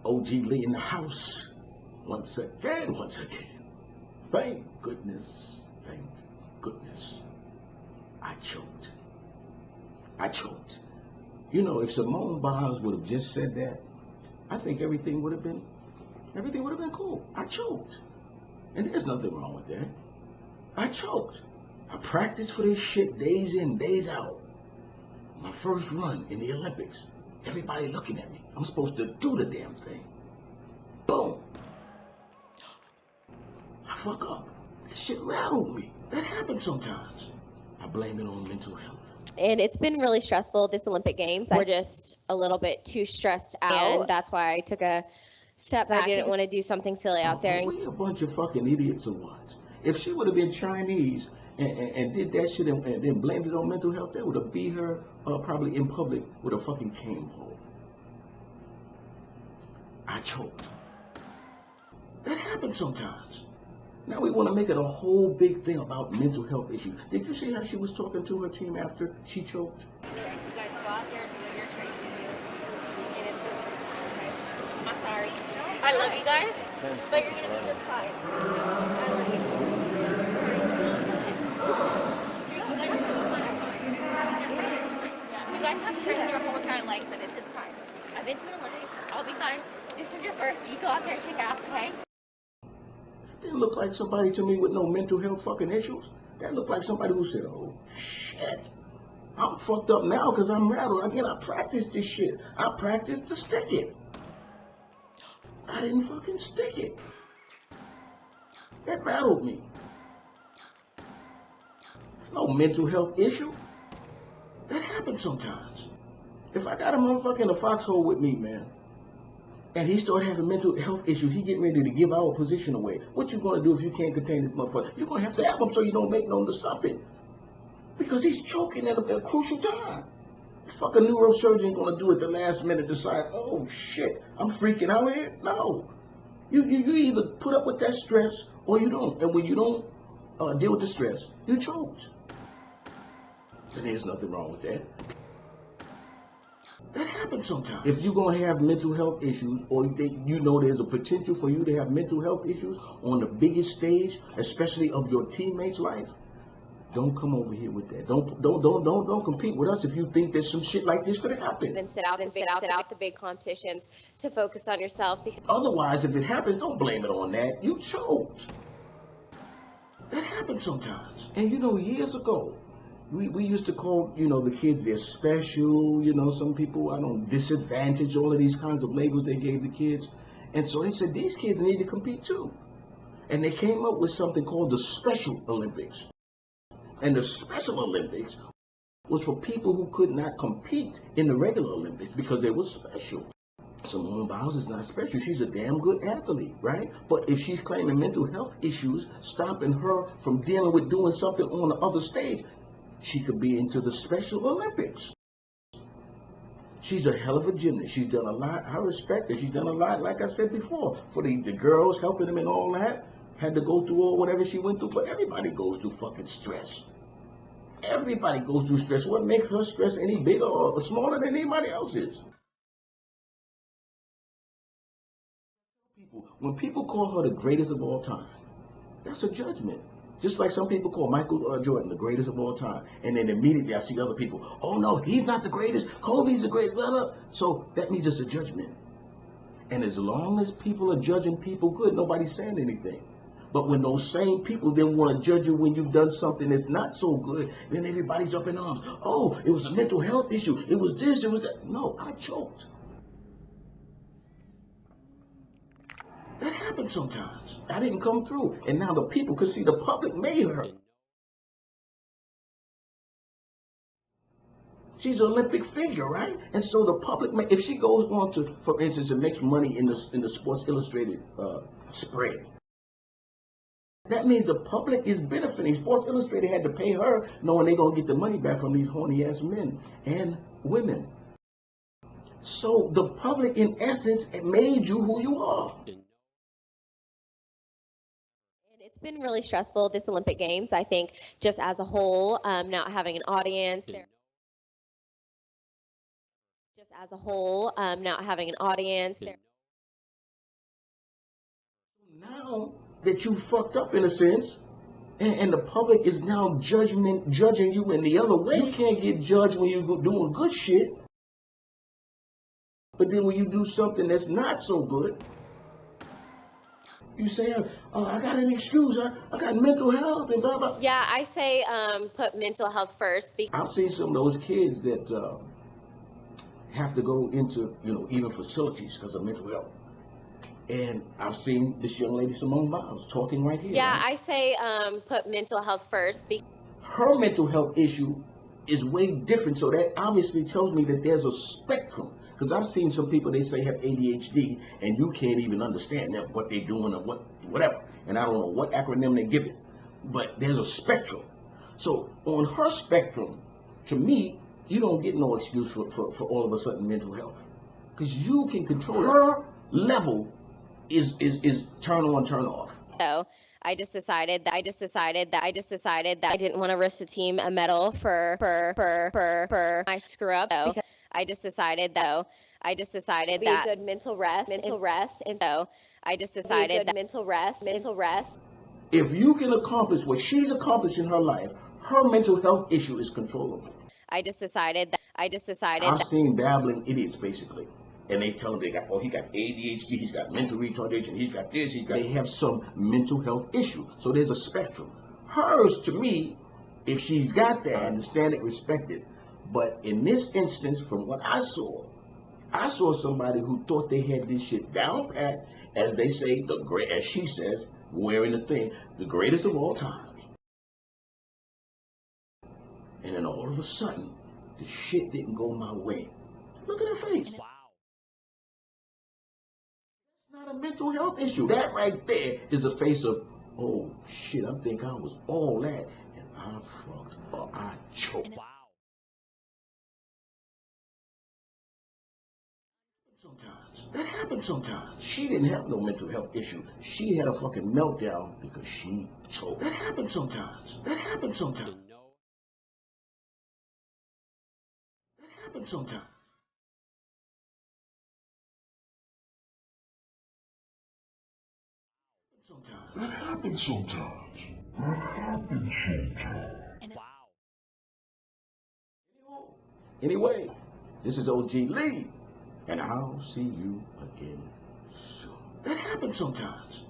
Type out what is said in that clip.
OGLEE in the house. Once again. Thank goodness. I choked. You know, if Simone Biles would have just said that, I think everything would have been cool. I choked. And there's nothing wrong with that. I choked. I practiced for this shit days in, days out. My first run in the Olympics. Everybody looking at me. I'm supposed to do the damn thing. Boom. I fuck up. That shit rattled me. That happens sometimes. I blame it on mental health. And it's been really stressful, this Olympic Games. We're just a little bit too stressed out. And that's why I took a step back. I didn't want to do something silly out there. Are we a bunch of fucking idiots or what? If she would have been Chinese and did that shit and then blamed it on mental health, they would have beat her probably in public with a fucking cane pole. I choked. That happens sometimes. Now we want to make it a whole big thing about mental health issues. Did you see how she was talking to her team after she choked? You guys go out there and do what you're trained to do. And it's okay. I'm sorry. I love you guys, but you're going to be just fine. I love you. You guys have trained your whole entire life for this. It's fine. I've been to an Olympics. I'll be fine. This is your first. You go out there and kick ass, okay? Didn't look like somebody to me with no mental health fucking issues. That looked like somebody who said, oh, shit. I'm fucked up now because I'm rattled. Again, I practiced this shit. I practiced to stick it. I didn't fucking stick it. That rattled me. No mental health issue. That happens sometimes. If I got a motherfucker in a foxhole with me, man, and he started having mental health issues, he getting ready to give our position away. What you gonna do if you can't contain this motherfucker? You're gonna have to have him so you don't make no to something. Because he's choking at a crucial time. The fucking neurosurgeon ain't gonna do it the last minute, decide, oh shit, I'm freaking out here. No. You either put up with that stress or you don't. And when you don't deal with the stress, you choke. And there's nothing wrong with that. That happens sometimes. If you're going to have mental health issues, or you know there's a potential for you to have mental health issues on the biggest stage, especially of your teammates' life, don't come over here with that. Don't compete with us if you think that some shit like this could happen. And sit out the big competitions to focus on yourself. Because otherwise, if it happens, don't blame it on that. You choked. That happens sometimes. And you know, years ago, we used to call, you know, the kids, they're special, you know, some people, disadvantage, all of these kinds of labels they gave the kids. And so they said, these kids need to compete too. And they came up with something called the Special Olympics. And the Special Olympics was for people who could not compete in the regular Olympics because they were special. Simone Biles is not special. She's a damn good athlete, right? But if she's claiming mental health issues stopping her from dealing with doing something on the other stage, she could be into the Special Olympics. She's a hell of a gymnast. She's done a lot. I respect her. She's done a lot, like I said before, for the girls, helping them and all that. Had to go through all whatever she went through, but everybody goes through fucking stress. Everybody goes through stress. What makes her stress any bigger or smaller than anybody else's? When people call her the greatest of all time, that's a judgment. Just like some people call Michael Jordan the greatest of all time. And then immediately I see other people, oh no, he's not the greatest, Kobe's the greatest, blah, blah. So that means it's a judgment. And as long as people are judging people good, nobody's saying anything. But when those same people then want to judge you when you've done something that's not so good, then everybody's up in arms. Oh, it was a mental health issue. It was this, it was that. No, I choked. That happens sometimes. I didn't come through. And now the people could see the public made her. She's an Olympic figure, right? And so the public, if she goes on to, for instance, and makes money in the Sports Illustrated spread, that means the public is benefiting. Sports Illustrated had to pay her knowing they're going to get the money back from these horny-ass men and women. So the public, in essence, made you who you are. it's been really stressful, this Olympic Games, I think, just as a whole, not having an audience. Just as a whole, not having an audience. now that you fucked up in a sense, and the public is now judging you in the other way. You can't get judged when you're doing good shit, but then when you do something that's not so good, you say, I got an excuse, I got mental health and blah, blah. Yeah, I say put mental health first. I've seen some of those kids that have to go into, even facilities because of mental health. And I've seen this young lady, Simone Biles, talking right here. Yeah, right? I say put mental health first. Her mental health issue is way different, so that obviously tells me that there's a spectrum. Because I've seen some people, they say have ADHD, and you can't even understand them, what they're doing or whatever. And I don't know what acronym they give it, but there's a spectrum. So on her spectrum, to me, you don't get no excuse for all of a sudden mental health, because you can control her level. Is turn on, turn off. So I just decided that I didn't want to risk the team a medal for my screw up. So I just decided that be a good mental rest, and so I just decided that mental rest. If you can accomplish what she's accomplished in her life, her mental health issue is controllable. I've seen babbling idiots basically. And they tell him he got ADHD, he's got mental retardation, he's got this, they have some mental health issue. So there's a spectrum. Hers, to me, if she's got that, I understand it, respect it. But in this instance, from what I saw somebody who thought they had this shit down pat, as they say, as she says, wearing the thing, the greatest of all times. And then all of a sudden, the shit didn't go my way. Look at her face. Wow. Not a mental health issue. That right there is the face of, oh shit, I think I was all that and I fucked or I choked. Wow. That happens sometimes. She didn't have no mental health issue. She had a fucking meltdown because she choked. That happens sometimes. That happens sometimes. Wow. Anyway, this is OGLEE, and I'll see you again soon. That happens sometimes.